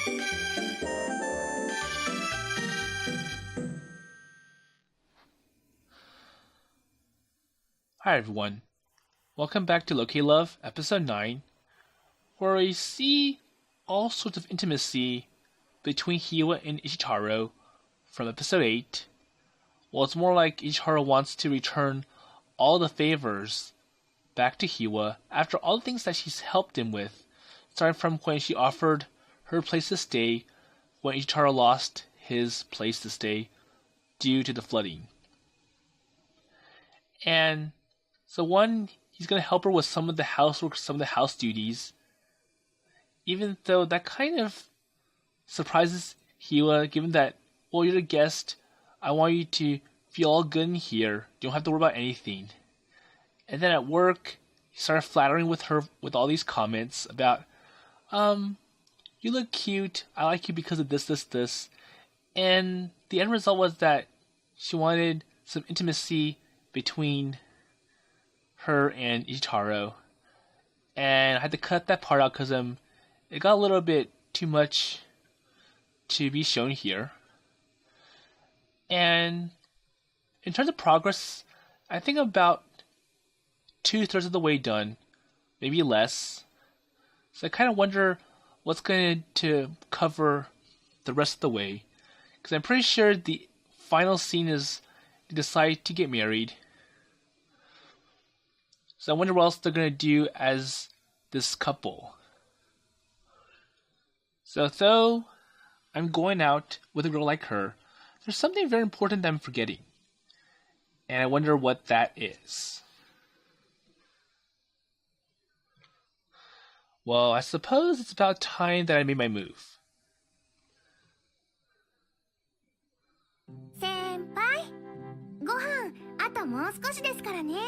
Hi everyone, welcome back to Loca-Love, episode 9, where we see all sorts of intimacy between Hiwa and Ichitaro from episode 8. Well, it's more like Ichitaro wants to return all the favors back to Hiwa after all the things that she's helped him with, starting from when she offered her place to stay when Ichitaro lost his place to stay due to the flooding. And so he's going to help her with some of the housework, some of the house duties, even though that kind of surprises Hiwa, given that, well, you're a guest, I want you to feel all good in here, you don't have to worry about anything. And then at work, he started flattering with her with all these comments about, you look cute, I like you because of this, and the end result was that she wanted some intimacy between her and Ichitaro, and I had to cut that part out because it got a little bit too much to be shown here. And in terms of progress, I think about 2/3 of the way done, maybe less. So I kind of wonder what's going to cover the rest of the way, because I'm pretty sure the final scene is they decide to get married. So I wonder what else they're going to do as this couple. So though I'm going out with a girl like her, there's something very important that I'm forgetting. And I wonder what that is. Well, I suppose it's about time that I made my move. Senpai, ご飯あともう少しですからね.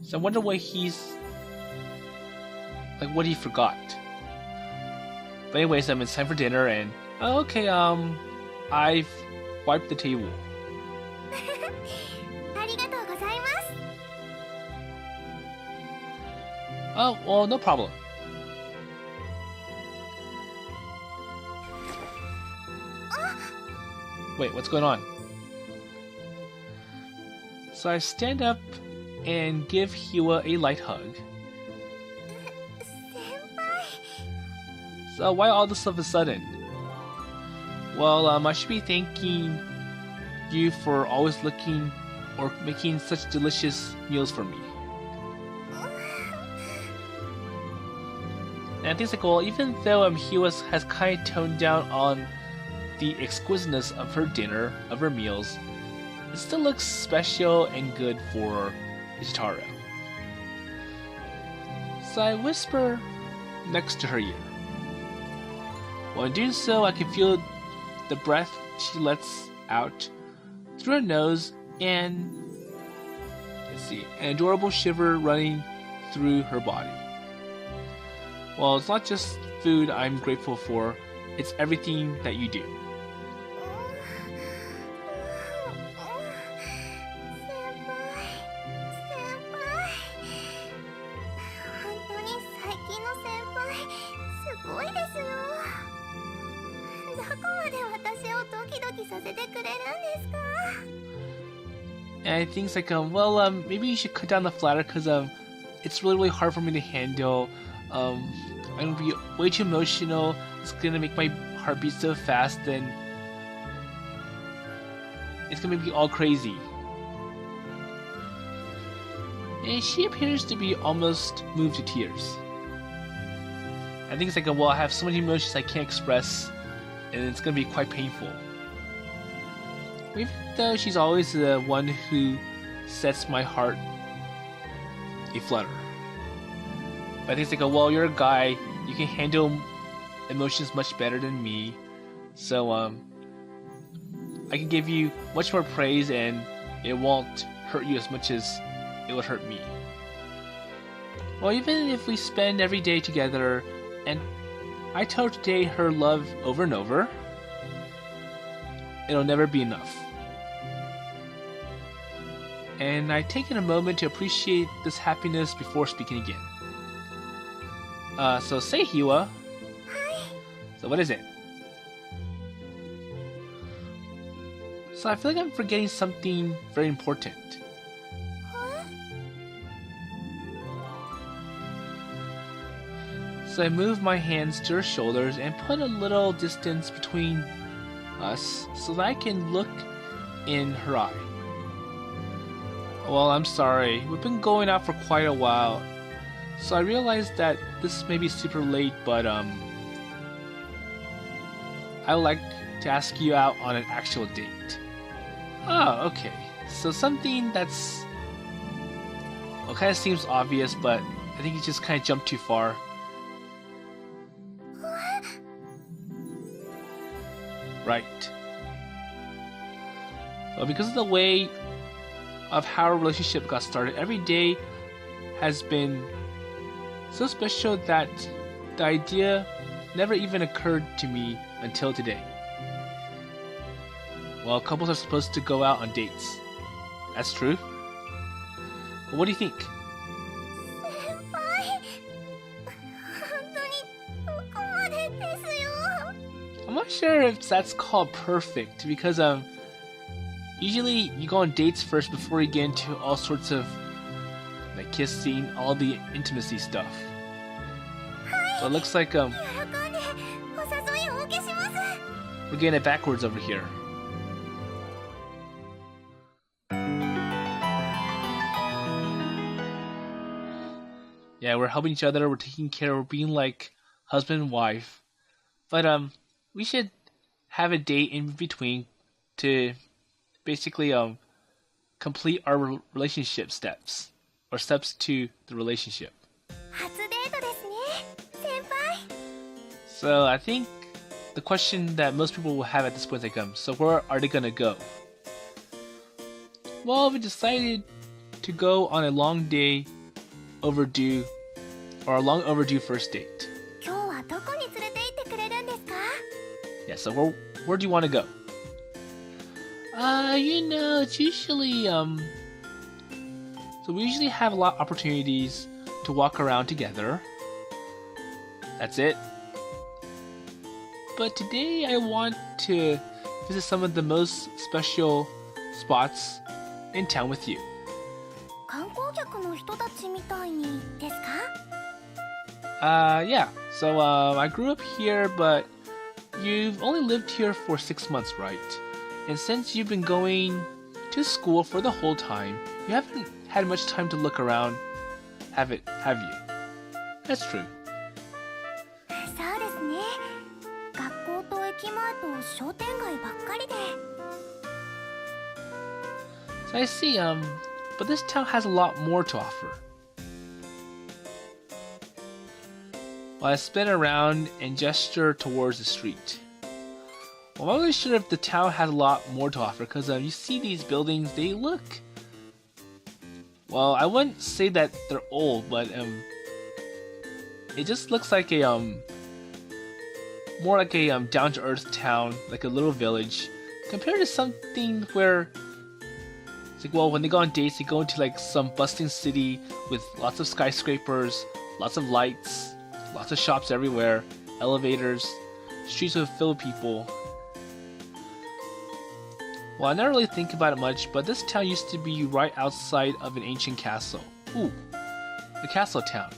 So I wonder what what he forgot. But anyways, it's time for dinner and okay, I've wiped the table. ありがとうございます. Oh, well, no problem. Wait, what's going on? So I stand up and give Hiwa a light hug. Senpai? So why all this of a sudden? Well, I should be thanking you for always looking or making such delicious meals for me. And I think it's like, well, even though Hiwa has kind of toned down on the exquisiteness of her dinner, of her meals, it still looks special and good for Ichitaro. So I whisper next to her ear. While in doing so, I can feel the breath she lets out through her nose and, an adorable shiver running through her body. Well, it's not just food I'm grateful for, it's everything that you do. And I think it's like, maybe you should cut down the flatter because it's really hard for me to handle. I'm gonna be way too emotional. It's gonna make my heart beat so fast, and it's gonna make me all crazy. And she appears to be almost moved to tears. I think it's like, I have so many emotions I can't express, and it's gonna be quite painful. Even though she's always the one who sets my heart aflutter. But I think it's like, you're a guy, you can handle emotions much better than me, so I can give you much more praise and it won't hurt you as much as it would hurt me. Well, even if we spend every day together and I tell her today her love over and over, it'll never be enough. And I take a moment to appreciate this happiness before speaking again. So say, Hiwa. Hi. So what is it? So I feel like I'm forgetting something very important. So I move my hands to her shoulders and put a little distance between us so that I can look in her eye. Well, I'm sorry. We've been going out for quite a while. So I realized that this may be super late, but I would like to ask you out on an actual date. Oh, okay. So something that's, well, kind of seems obvious, but I think you just kind of jumped too far. Right. Well, because of the way of how our relationship got started, every day has been so special that the idea never even occurred to me until today. Well, couples are supposed to go out on dates. That's true. But what do you think? I'm not sure if that's called perfect because usually you go on dates first before you get into all sorts of like kissing, all the intimacy stuff. So it looks like we're getting it backwards over here. Yeah, we're helping each other, we're taking care, we're being like husband and wife. But we should have a date in between to basically complete our relationship steps or steps to the relationship. So I think the question that most people will have at this point is like, so where are they gonna go? Well, we decided to go on a long overdue first date. Yeah, so where do you want to go? It's usually so we usually have a lot of opportunities to walk around together. That's it. But today I want to visit some of the most special spots in town with you. Yeah. So I grew up here, but you've only lived here for 6 months, right? And since you've been going to school for the whole time, you haven't had much time to look around, have you? That's true. So I see, but this town has a lot more to offer. Well, I spin around and gesture towards the street. Well, I'm not really sure if the town has a lot more to offer, because you see these buildings, they look... Well, I wouldn't say that they're old, but it just looks like a more like a down-to-earth town, like a little village, compared to something where it's like, well, when they go on dates, they go into like some bustling city with lots of skyscrapers, lots of lights, lots of shops everywhere, elevators, streets are filled with people. Well, I never really think about it much, but this town used to be right outside of an ancient castle. Ooh, the castle town.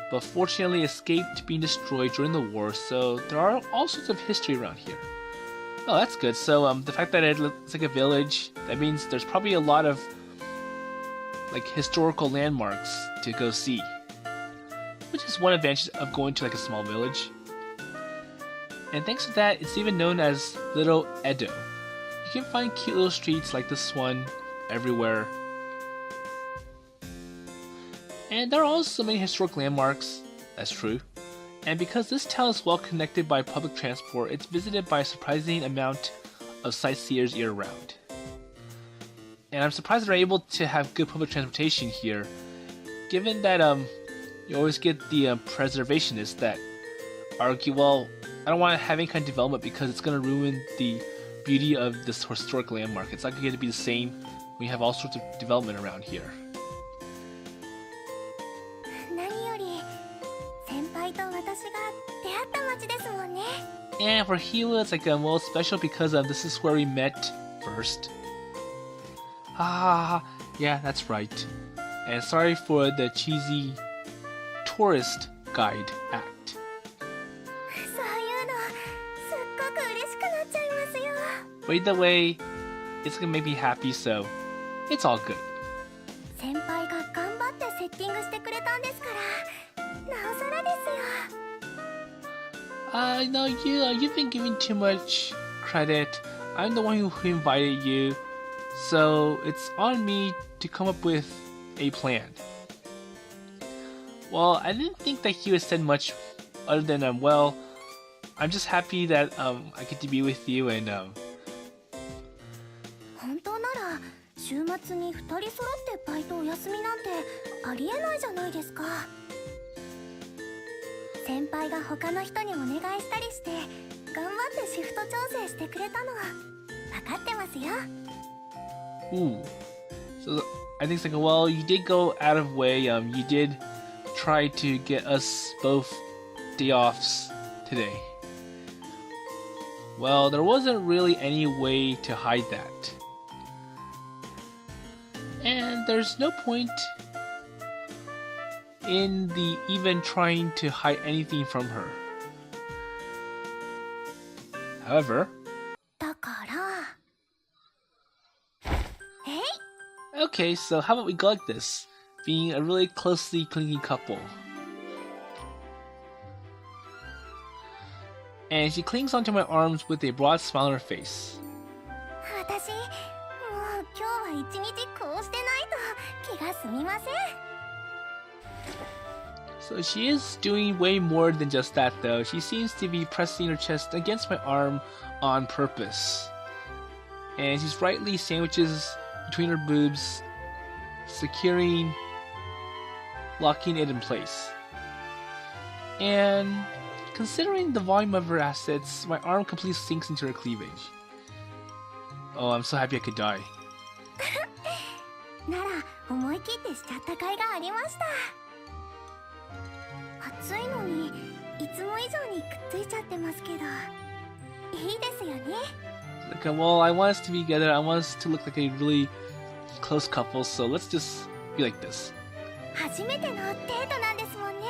But fortunately escaped being destroyed during the war, so there are all sorts of history around here. Oh, that's good. So the fact that it looks like a village, that means there's probably a lot of like historical landmarks to go see. Which is one advantage of going to like a small village. And thanks to that, it's even known as Little Edo. You can find cute little streets like this one everywhere. And there are also many historic landmarks, that's true. And because this town is well connected by public transport, it's visited by a surprising amount of sightseers year-round. And I'm surprised they're able to have good public transportation here, given that you always get the preservationists that argue, well, I don't want to have any kind of development because it's going to ruin the beauty of this historic landmark. It's not going to be the same when you have all sorts of development around here. And for Hiwa, it's like well, special because this is where we met first. Ah, yeah, that's right. And sorry for the cheesy tourist guide act. そういうのすっごく嬉しくなっちゃいますよ。 But either way, it's gonna make me happy, so it's all good. 先輩が頑張ってセッティングしてくれたんですから、なおさらですよ。No, you've been giving too much credit. I'm the one who invited you, so it's on me to come up with a plan. Well, I didn't think that he would said much other than, well, I'm just happy that I get to be with you and 本当なら週末に2人揃ってバイトお休みなんてありえないじゃないですか。先輩が他の人にお願いしたりして頑張ってシフト調整してくれたのは分かってますよ。 ooh. So I think it's like, well, you did go out of way. You did try to get us both day offs today. Well, there wasn't really any way to hide that. And there's no point in the even trying to hide anything from her. However, だから。okay, so how about we go like this, being a really closely clinging couple. And she clings onto my arms with a broad smile on her face. 私、もう今日は一日こうしてないと気が済みません。 So she is doing way more than just that though. She seems to be pressing her chest against my arm on purpose. And she's rightly sandwiches between her boobs, securing, locking it in place. And considering the volume of her assets, my arm completely sinks into her cleavage. Oh, I'm so happy I could die. なら思い切ってしちゃった甲斐がありました。暑いのにいつも以上にくっついちゃってますけど、いいですよね。 Okay, well, I want us to be together. I want us to look like a really close couple, so let's just be like this. 初めてのデートなんですもんね。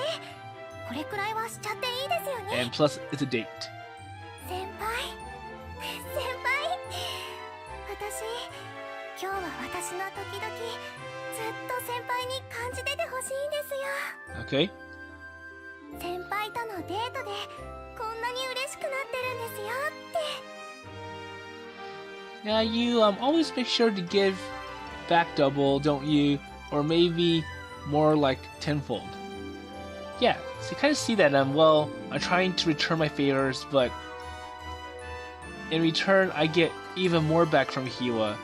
これくらいはしちゃっていいですよね。 And plus, it's a date. 先輩、私、今日は私の時々ずっと先輩に感じててほしいんですよ。 Okay? 先輩とのデートでこんなに嬉しくなってるんですよって。 Now you always make sure to give back double, don't you? Or maybe more like tenfold. Yeah, so you kind of see that well, I'm trying to return my favors, but in return I get even more back from Hiwa.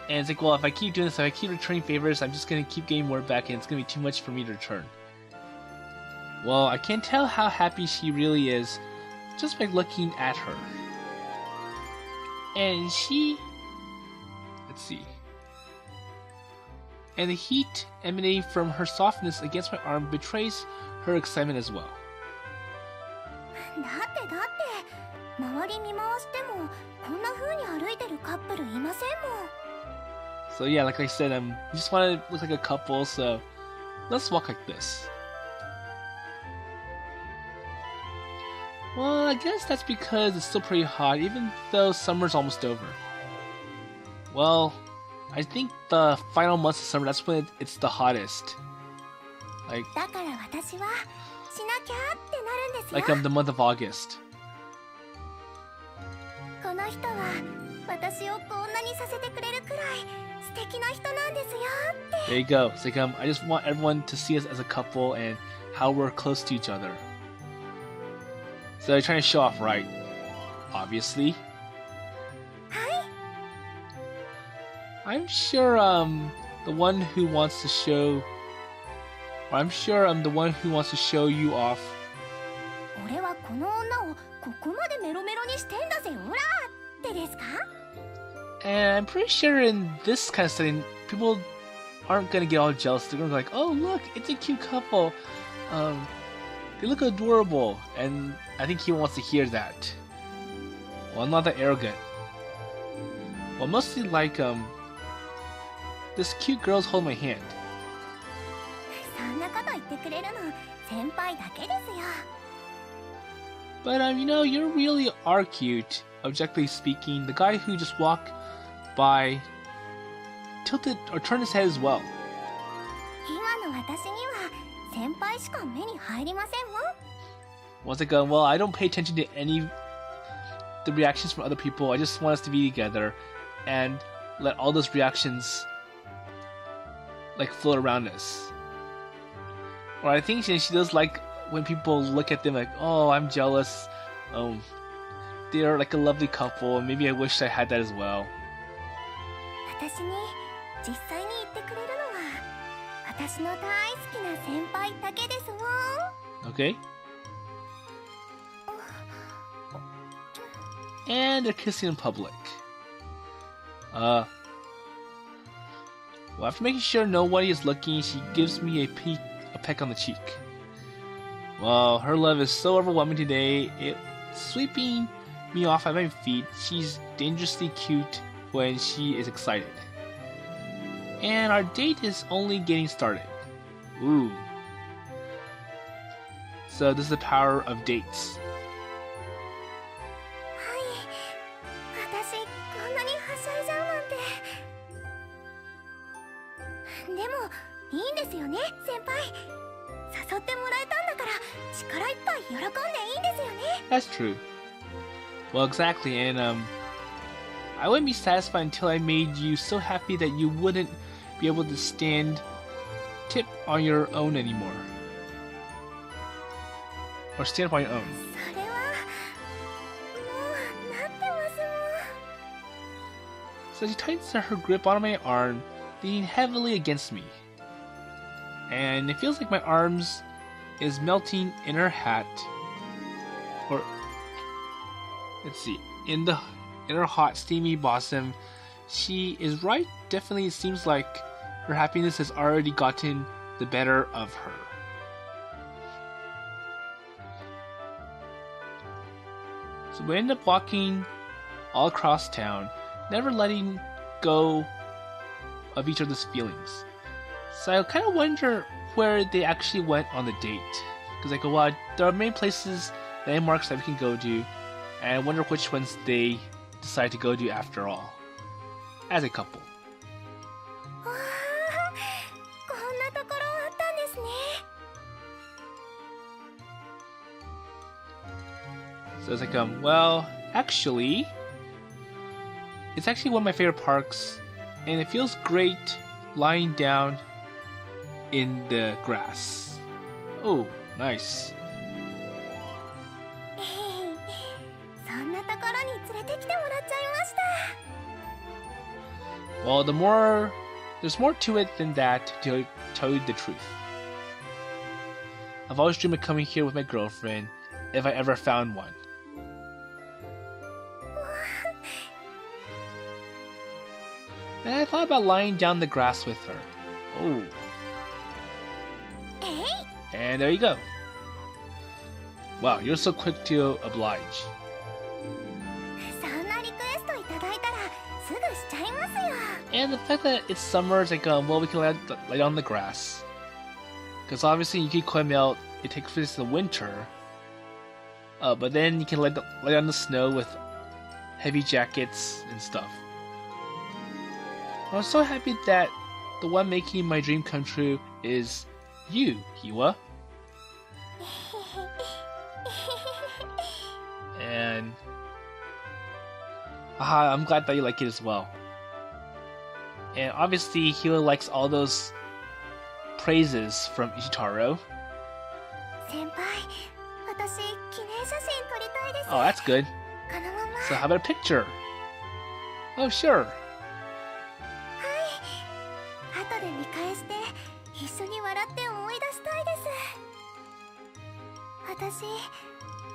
And it's like, well, if I keep doing this, if I keep returning favors, I'm just gonna keep getting more back and it's gonna be too much for me to return. Well, I can tell how happy she really is just by looking at her. And she... let's see. And the heat emanating from her softness against my arm betrays her excitement as well. だって周り見回してもこんな風に歩いてるカップルいませんもん。 So yeah, like I said, you just want to look like a couple, so let's walk like this. Well, I guess that's because it's still pretty hot, even though summer's almost over. Well, I think the final months of summer, that's when it's the hottest. Like, だから私はしなきゃってなるんですよ。 like the month of August. この人は私をこんなにさせてくれるくらい素敵な人なんですよって。 There you go. It's like, I just want everyone to see us as a couple and how we're close to each other. So they're trying to show off, right? Obviously. はい。 I'm sure the one who wants to show, or I'm sure I'm the one who wants to show you off. 俺はこの女をここまでメロメロにしてんだぜオラってですか？ And I'm pretty sure in this kind of setting, people aren't gonna get all jealous. They're gonna be like, "Oh, look, it's a cute couple. They look adorable." And I think he wants to hear that. Well, I'm not that arrogant. Well, mostly like this cute girl's holding my hand. そんなこと言ってくれるの先輩だけですよ。 But you know, you really are cute. Objectively speaking, the guy who just walked by tilted or turned his head as well. 今の私には先輩しか目に入りませんもん。 Once again, well, I don't pay attention to any the reactions from other people. I just want us to be together and let all those reactions like float around us. Or I think she does like when people look at them like, oh, I'm jealous. They're like a lovely couple, and maybe I wish I had that as well. 私に実際に言ってくれるのは私の大好きな先輩だけですもん。 Okay. And they're kissing in public. Well, after making sure nobody is looking, she gives me a peck on the cheek. Well, her love is so overwhelming today, it's sweeping me off at my feet. She's dangerously cute when she is excited. And our date is only getting started. Ooh. So this is the power of dates. 私こんなにはしゃいじゃうなんて。でもいいんですよね先輩。誘ってもらえたんだから力いっぱい喜んでいいんですよね。 That's true. Well, exactly, and I wouldn't be satisfied until I made you so happy that you wouldn't be able to stand tip on your own anymore. Or stand up on your own. それはもうなってますもん。 So she tightens her grip on my arm, leaning heavily against me. And it feels like my arms is melting in her hat. Or let's see, in her hot, steamy bosom. She is right. Definitely, it seems like her happiness has already gotten the better of her. So we end up walking all across town, never letting go of each other's feelings. So I kind of wonder where they actually went on the date. Because I go, well, there are many places, landmarks that we can go to, and I wonder which ones they decide to go to after all, as a couple. わあ、こんなところあったんですね。 So it's like, well, actually, it's actually one of my favorite parks, and it feels great lying down in the grass. Oh, nice. そんなところに連れてきてもらっちゃいました。 Well, there's more to it than that, to tell you the truth. I've always dreamed of coming here with my girlfriend, if I ever found one. And I thought about lying down the grass with her. Oh. And there you go. Wow, you're so quick to oblige. そんなリクエストいただいたらすぐしちゃいますよ。 And the fact that it's summer is like, well, we can lay down the grass. Because obviously, you can come out, it takes place in the winter. But then you can lay down the snow with heavy jackets and stuff. I'm so happy that the one making my dream come true is you, Hiwa. And I'm glad that you like it as well. And obviously, Hiwa likes all those praises from Ichitaro. 先輩、私記念写真撮りたいです。 Oh, that's good. このまま。 So how about a picture? Oh, sure. 後で見返して一緒に笑って思い出したいです。私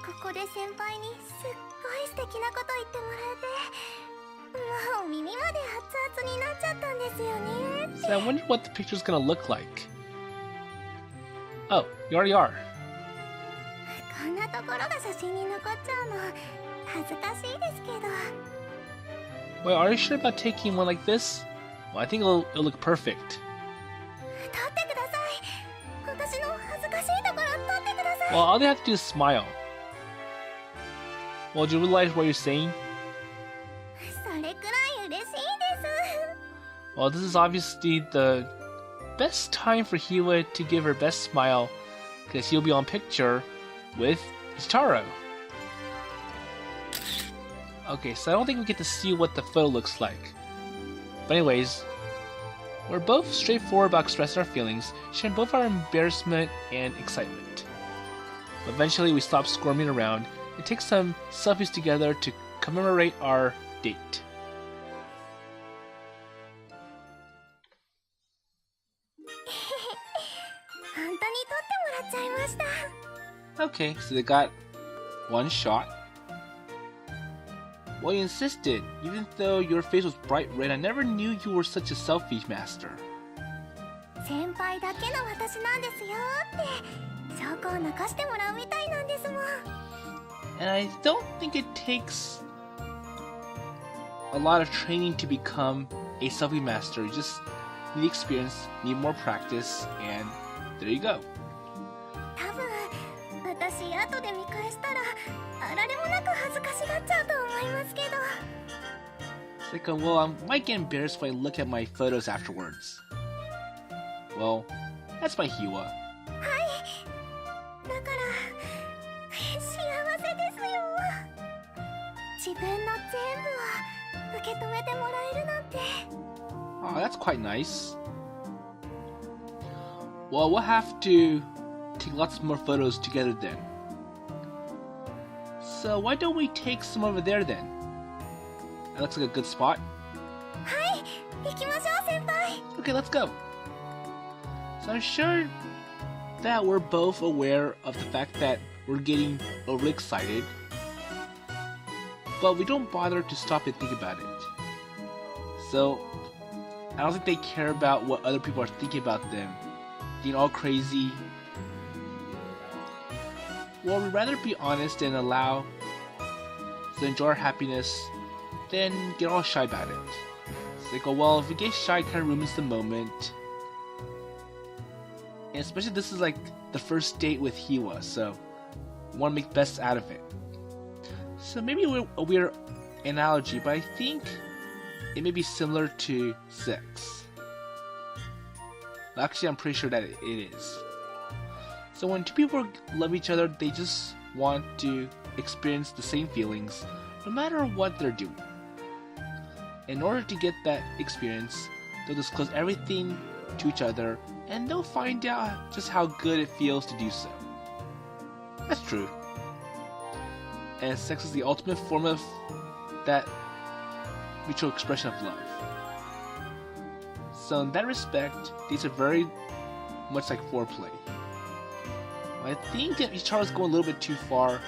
ここで先輩にすっごい素敵なこと言ってもらえて、もう耳まで熱々になっちゃったんですよね。 So I wonder what the picture's gonna look like. Oh, you already are. こんなところが写真に残っちゃうの恥ずかしいですけど。Well, are you sure about taking one like this? Well, I think it'll look perfect. 撮ってください。私の恥ずかしいところ撮ってください。 Well, all they have to do is smile. Well, do you realize what you're saying? それくらい嬉しいです。 Well, this is obviously the best time for Hiwa to give her best smile, because he'll be on picture with Ichitaro. Okay, so I don't think we get to see what the photo looks like. But anyways, we're both straightforward about expressing our feelings, sharing both our embarrassment and excitement. But eventually we stop squirming around and take some selfies together to commemorate our date. Okay, so they got one shot. Well, you insisted. Even though your face was bright red, I never knew you were such a selfie master. 先輩だけの私なんですよって証拠を残してもらうみたいなんですもん。 And I don't think it takes a lot of training to become a selfie master. You just need experience, need more practice, and there you go. 多分私後で見返したらあられもなく恥ずかしがっちゃうと思いますけど。 It's like, well, I might get embarrassed when I look at my photos afterwards. Well, that's my Hiwa. はい。だから幸せですよ。自分の全部を受け止めてもらえるなんて。 Oh, that's quite nice. Well, we'll have to take lots more photos together then. So why don't we take some over there then? That looks like a good spot. はい、行きましょう先輩。 Okay, let's go. So I'm sure that we're both aware of the fact that we're getting overly excited, but we don't bother to stop and think about it. So I don't think they care about what other people are thinking about them, being all crazy. Well, we'd rather be honest and allow to enjoy our happiness than get all shy about it. It's like, oh well, if we get shy, it kind of ruins the moment. And especially this is like the first date with Hiwa, so we want to make the best out of it. So maybe a weird analogy, but I think it may be similar to sex. Actually, I'm pretty sure that it is. So when two people love each other, they just want to experience the same feelings, no matter what they're doing. In order to get that experience, they'll disclose everything to each other, and they'll find out just how good it feels to do so. That's true. And sex is the ultimate form of that mutual expression of love. So in that respect, these are very much like foreplay. I think that Ichitaro's going a little bit too far,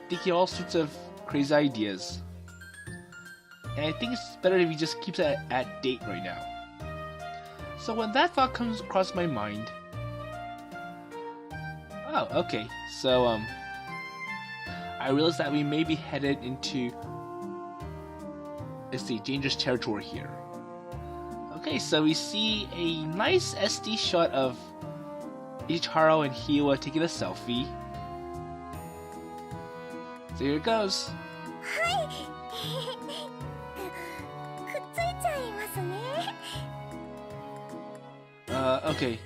thinking all sorts of crazy ideas. And I think it's better if he just keeps it at date right now. So when that thought comes across my mind... Oh, okay. So, I realized that we may be headed into... let's see, dangerous territory here. Okay, so we see a nice SD shot of Ichitaro and Hiwa taking a selfie. So here it goes. はい。くっついちゃいますね。 Okay.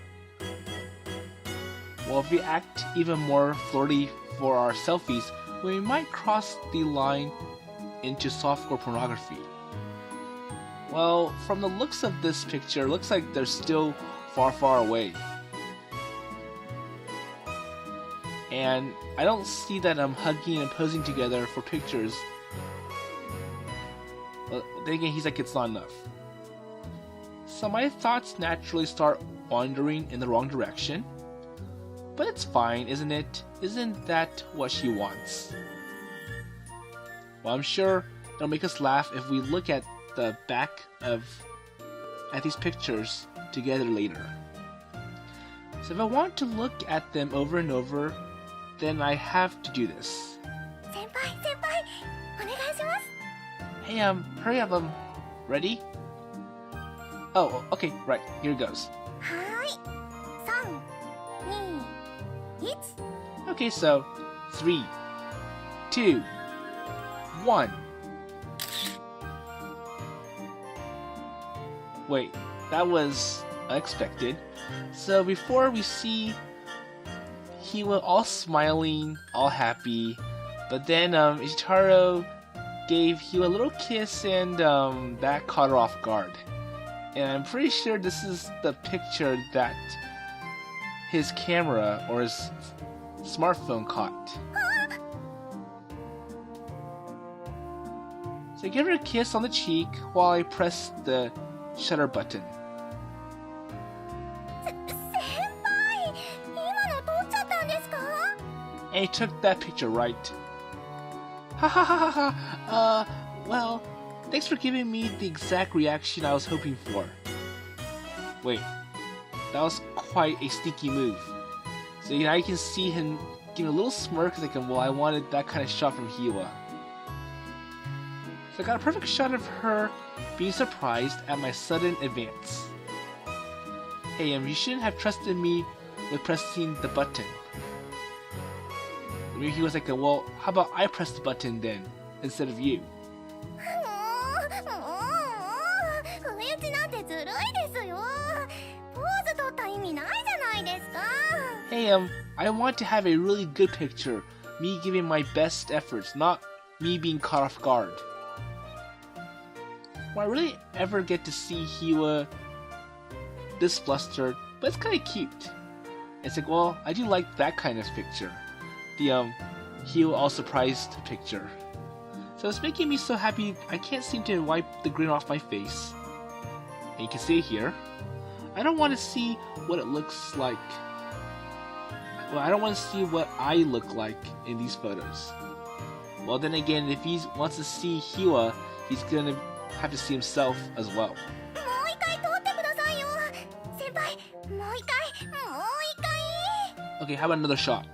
Well, if we act even more flirty for our selfies, we might cross the line into softcore pornography. Well, from the looks of this picture, it looks like they're still far, far away. And I don't see that I'm hugging and posing together for pictures. But then again, he's like, it's not enough. So my thoughts naturally start wandering in the wrong direction. But it's fine, isn't it? Isn't that what she wants? Well, I'm sure it'll make us laugh if we look at the back at these pictures together later. So if I want to look at them over and over, then I have to do this. 先輩、お願いします。 Hey, Hey, hurry up, ready? Oh, okay, right, here it goes. はーい。3、2、1。Okay, so 3, 2, 1. Wait, that was unexpected. So before we see Hiwa all smiling, all happy, but then Ichitaro gave Hiwa a little kiss and that caught her off guard. And I'm pretty sure this is the picture that his camera or his smartphone caught. So I give her a kiss on the cheek while I press the shutter button. 先輩、今の撮っちゃったんですか? And he took that picture, right? Ha ha ha ha ha. Well, thanks for giving me the exact reaction I was hoping for. Wait, that was quite a sneaky move. So now you can see him giving a little smirk like, well, I wanted that kind of shot from Hiwa. So I got a perfect shot of her being surprised at my sudden advance. Hey, you shouldn't have trusted me with pressing the button. Maybe he was like, well, how about I press the button then, instead of you? 不意打ちなんてずるいですよ。ポーズ取った意味ないじゃないですか。 Hey, I want to have a really good picture, me giving my best efforts, not me being caught off guard. Will I really ever get to see Hiwa this flustered? But it's kind of cute. It's like, well, I do like that kind of picture. The Hiwa all surprised picture. So it's making me so happy I can't seem to wipe the grin off my face. And you can see it here. I don't want to see what it looks like. Well, I don't want to see what I look like in these photos. Well, then again, if he wants to see Hiwa, he's gonna have to see himself as well. もう一回撮ってくださいよ。先輩、もう一回、もう一回。 Okay, how about another shot?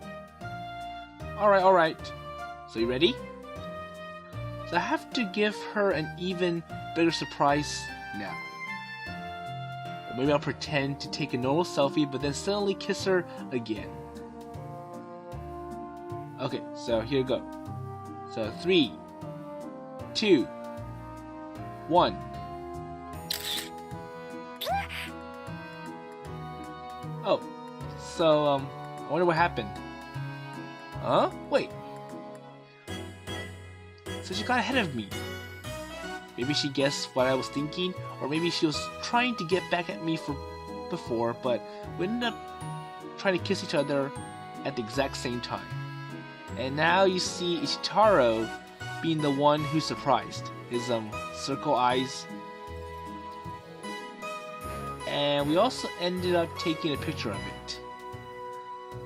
Alright. So you ready? So I have to give her an even bigger surprise now. Or maybe I'll pretend to take a normal selfie, but then suddenly kiss her again. Okay, so here we go. So 3, 2, 1. Oh, so I wonder what happened. Huh? Wait. So she got ahead of me. Maybe she guessed what I was thinking, or maybe she was trying to get back at me for before, but we ended up trying to kiss each other at the exact same time. And now you see Ichitaro being the one who's surprised. His circle eyes. And we also ended up taking a picture of it.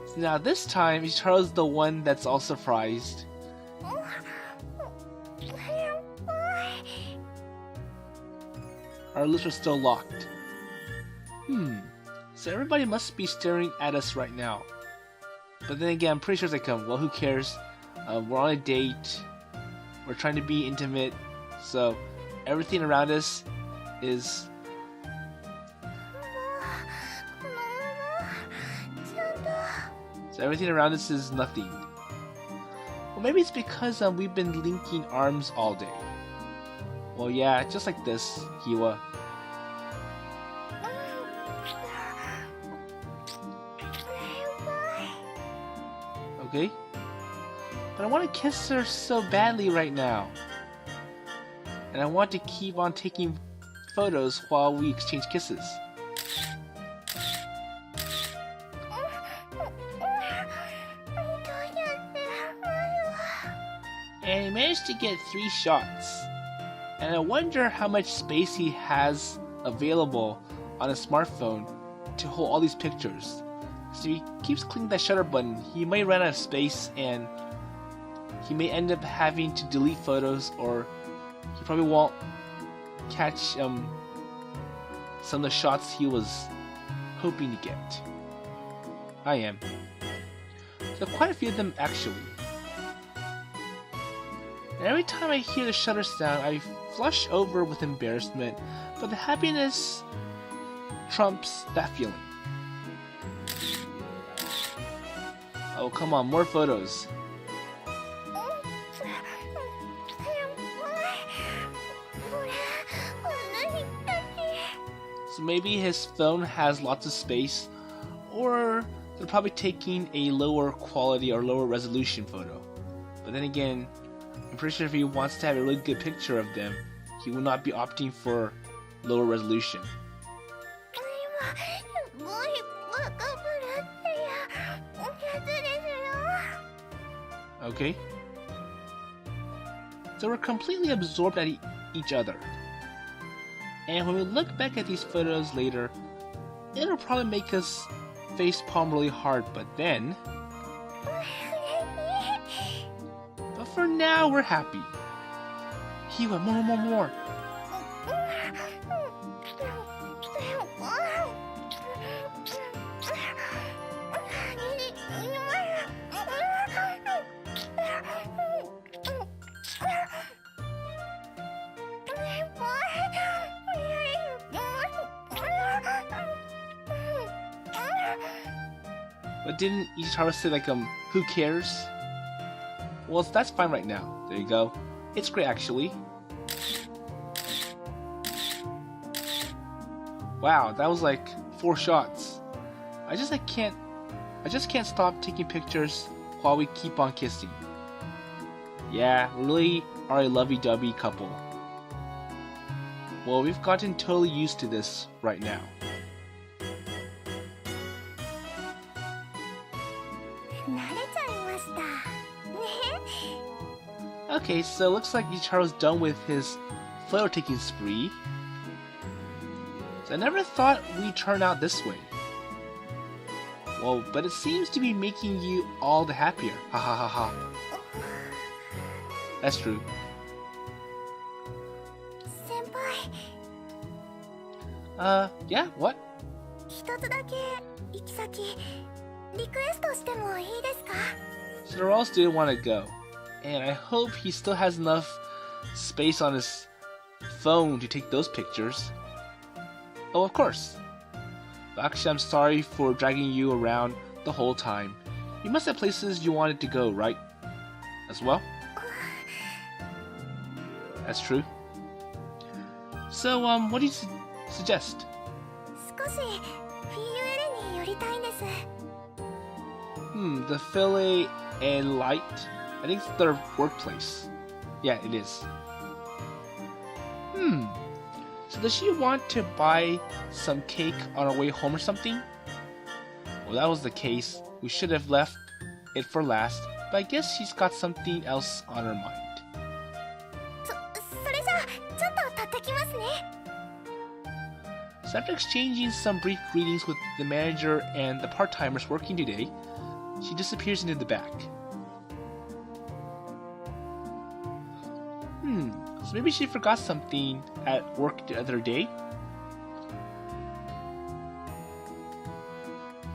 So now this time Ichitaro's the one that's all surprised. Our lips are still locked. So everybody must be staring at us right now. But then again, I'm pretty sure it's like, well, who cares? We're on a date. We're trying to be intimate. So everything around us is... So everything around us is nothing. Well, maybe it's because we've been linking arms all day. Well, yeah, just like this, Hiwa. Okay? But I want to kiss her so badly right now. And I want to keep on taking photos while we exchange kisses. And he managed to get 3 shots. And I wonder how much space he has available on a smartphone to hold all these pictures. So if he keeps clicking that shutter button, he may run out of space and he may end up having to delete photos, or he probably won't catch some of the shots he was hoping to get. I am. So quite a few of them actually. And every time I hear the shutter sound, I flush over with embarrassment, but the happiness trumps that feeling. Oh, come on, more photos. So maybe his phone has lots of space, or they're probably taking a lower quality or lower resolution photo. But then again, I'm pretty sure if he wants to have a really good picture of them, he will not be opting for lower resolution. Okay. So we're completely absorbed at each other. And when we look back at these photos later, it'll probably make us face palm really hard, but then... But for now, we're happy. Hiwa, more. But didn't Ichitaro say who cares? Well, that's fine right now. There you go. It's great actually. Wow, that was like 4 shots. I just can't stop taking pictures while we keep on kissing. Yeah, we really are a lovey-dovey couple. Well, we've gotten totally used to this right now. Okay, so looks like Ichitaro's done with his photo taking spree. So I never thought we'd turn out this way. Well, but it seems to be making you all the happier. Ha ha ha ha. That's true. Senpai. Yeah, what? 一つだけ行き先リクエストしてもいいですか? So the Royals didn't want to go, and I hope he still has enough space on his phone to take those pictures. Oh, of course. But actually, I'm sorry for dragging you around the whole time. You must have places you wanted to go, right? As well? That's true. So, what do you suggest? 少しフィーユエレに寄りたいんです。 The Philly and Light. I think it's their workplace. Yeah, it is. So does she want to buy some cake on our way home or something? Well, that was the case. We should have left it for last, but I guess she's got something else on her mind. それじゃあちょっと取ってきますね。 So after exchanging some brief greetings with the manager and the part-timers working today, she disappears into the back. So maybe she forgot something at work the other day?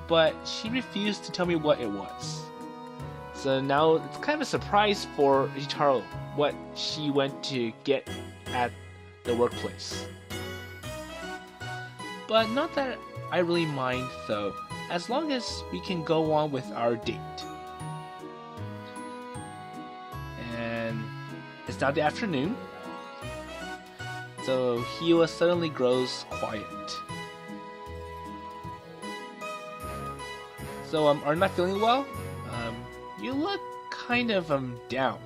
But she refused to tell me what it was. So now it's kind of a surprise for Ichitaro what she went to get at the workplace. But not that I really mind though, as long as we can go on with our date. And it's now the afternoon, so Hiwa suddenly grows quiet. So, are you not feeling well? You look kind of down.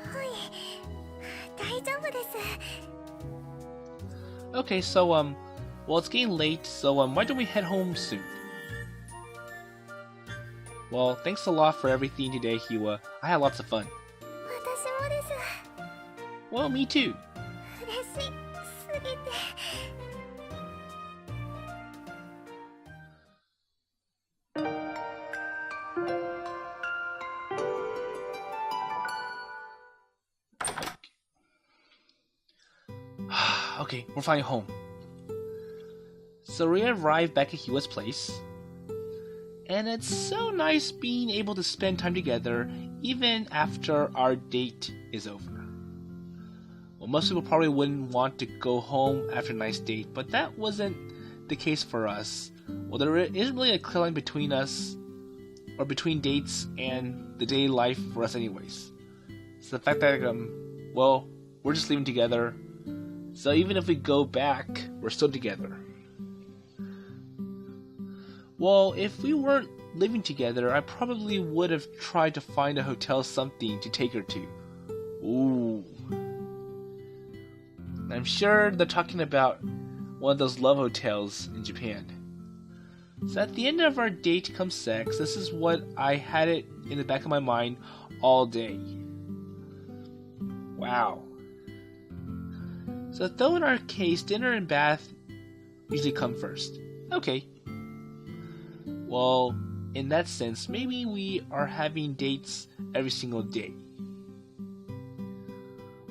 はい、大丈夫です。 Okay, so well, it's getting late, so why don't we head home soon? Well, thanks a lot for everything today, Hiwa. I had lots of fun. 私もです。 Well, me too. 嬉しすぎて。 Okay, we're finally home. So we arrived back at Hiwa's place. And it's so nice being able to spend time together, even after our date is over. Well, most people probably wouldn't want to go home after a nice date, but that wasn't the case for us. Well, there isn't really a clear line between us, or between dates and the daily life for us anyways. So the fact that, well, we're just living together, so even if we go back, we're still together. Well, if we weren't living together, I probably would have tried to find a hotel something to take her to. Ooh. I'm sure they're talking about one of those love hotels in Japan. So at the end of our date comes sex. This is what I had it in the back of my mind all day. Wow. So though in our case, dinner and bath usually come first. Okay. Well, in that sense, maybe we are having dates every single day.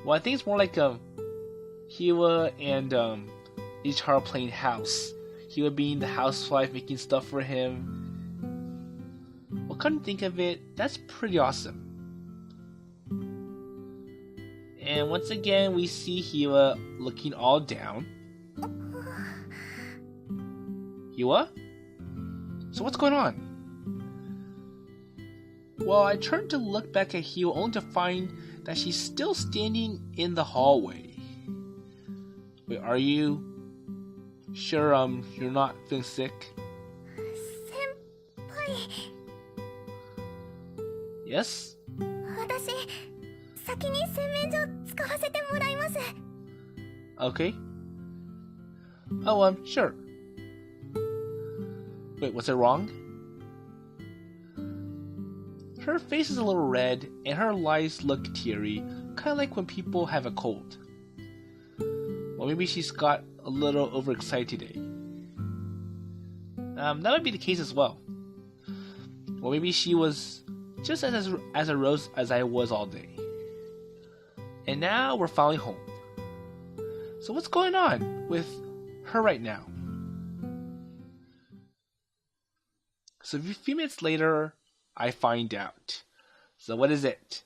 Well, I think it's more like Hiwa and Ichitaro playing house. Hiwa being the housewife, making stuff for him. Well, come to think of it, that's pretty awesome. And once again, we see Hiwa looking all down. Hiwa? So what's going on? Well, I turned to look back at Hiwa only to find that she's still standing in the hallway. Wait, are you sure you're not feeling sick? Senpai. Yes? 私、先に洗面所使わせてもらいます。 Okay. Oh, sure. Wait, was I wrong? Her face is a little red, and her eyes look teary, kind of like when people have a cold. Well, maybe she's got a little overexcited today. That might be the case as well. Well, maybe she was just as a rose as I was all day. And now we're finally home. So what's going on with her right now? So a few minutes later, I find out. So what is it?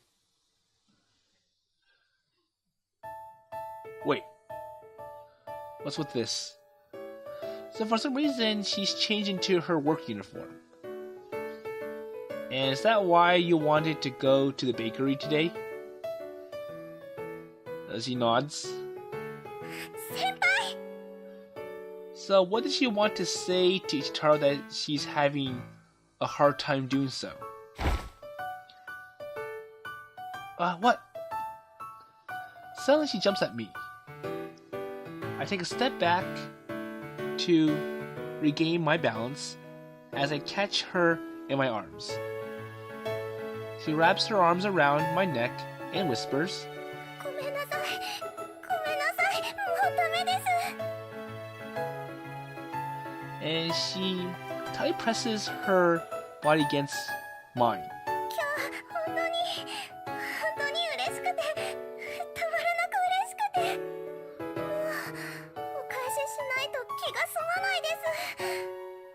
Wait. What's with this? So for some reason, she's changed into her work uniform. And is that why you wanted to go to the bakery today? As he nods. Senpai! So what did she want to say to Ichitaro that she's having a hard time doing so? What? Suddenly she jumps at me. I take a step back to regain my balance as I catch her in my arms. She wraps her arms around my neck and whispers, ごめんなさい。ごめんなさい。もうダメです。 and she tightly presses her body against mine. 今日本当に嬉しくて、たまらなく嬉しくて。もうお返ししないと気が済まないです。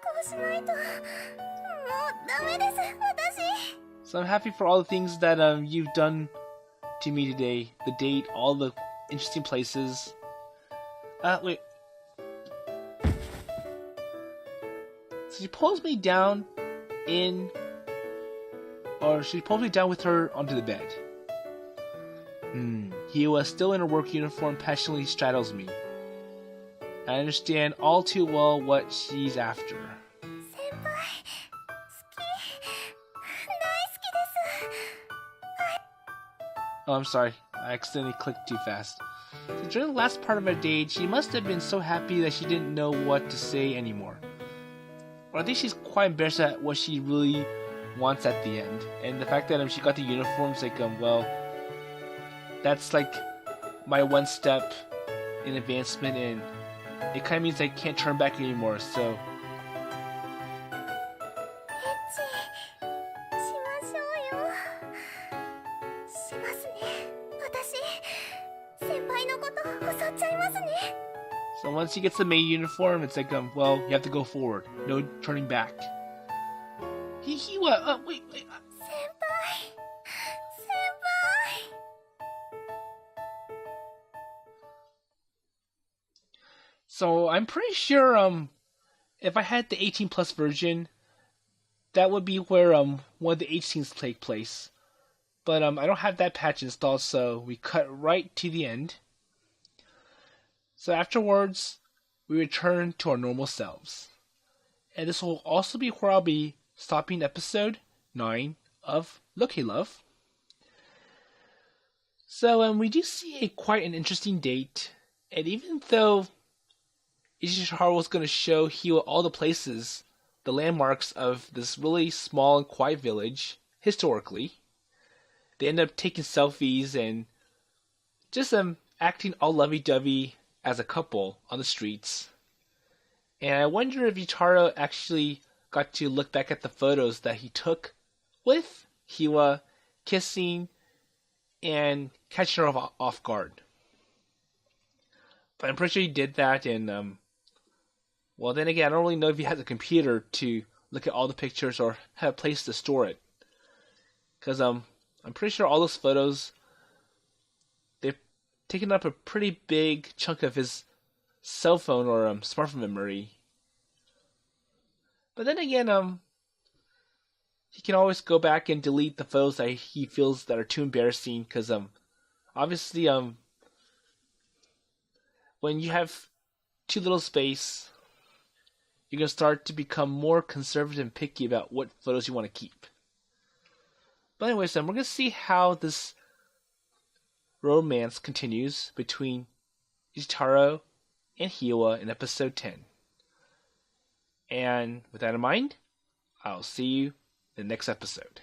こうしないともうダメです私。 So I'm happy for all the things that you've done to me today. The date, all the interesting places. Wait. So she pulls me down she pulls me down with her onto the bed. He was still in her work uniform, passionately straddles me. I understand all too well what she's after. 先輩、好き、大好きです。 Oh, I'm sorry. I accidentally clicked too fast. So during the last part of our date, she must have been so happy that she didn't know what to say anymore. Or I think she's quite embarrassed at what she really wants at the end. And the fact that she got the uniforms, like, well, that's like my one step in advancement, and it kind of means I can't turn back anymore, so... エッチしましょうよ。しますね。私、先輩のこと襲っちゃいますね。 So once she gets the maid uniform, it's like, well, you have to go forward. No turning back. Hiwa, wait. 先輩、So I'm pretty sure if I had the 18 plus version, that would be where one of the H scenes take place. But I don't have that patch installed, so we cut right to the end. So afterwards, we return to our normal selves. And this will also be where I'll be stopping episode 9 of Loca-Love. So we do see quite an interesting date, and even though Ichitaro was going to show Hiwa all the places, the landmarks of this really small and quiet village, historically, they end up taking selfies and just acting all lovey-dovey as a couple on the streets. And I wonder if Ichitaro actually got to look back at the photos that he took with Hiwa kissing and catching her off guard. But I'm pretty sure he did that, and well, then again, I don't really know if he has a computer to look at all the pictures or have a place to store it. Because I'm pretty sure all those photos, they've taken up a pretty big chunk of his cell phone or smartphone memory. But then again, he can always go back and delete the photos that he feels that are too embarrassing. Because obviously, when you have too little space, you're going to start to become more conservative and picky about what photos you want to keep. But anyways, we're going to see how this romance continues between Ichitaro and Hiwa in episode 10. And with that in mind, I'll see you in the next episode.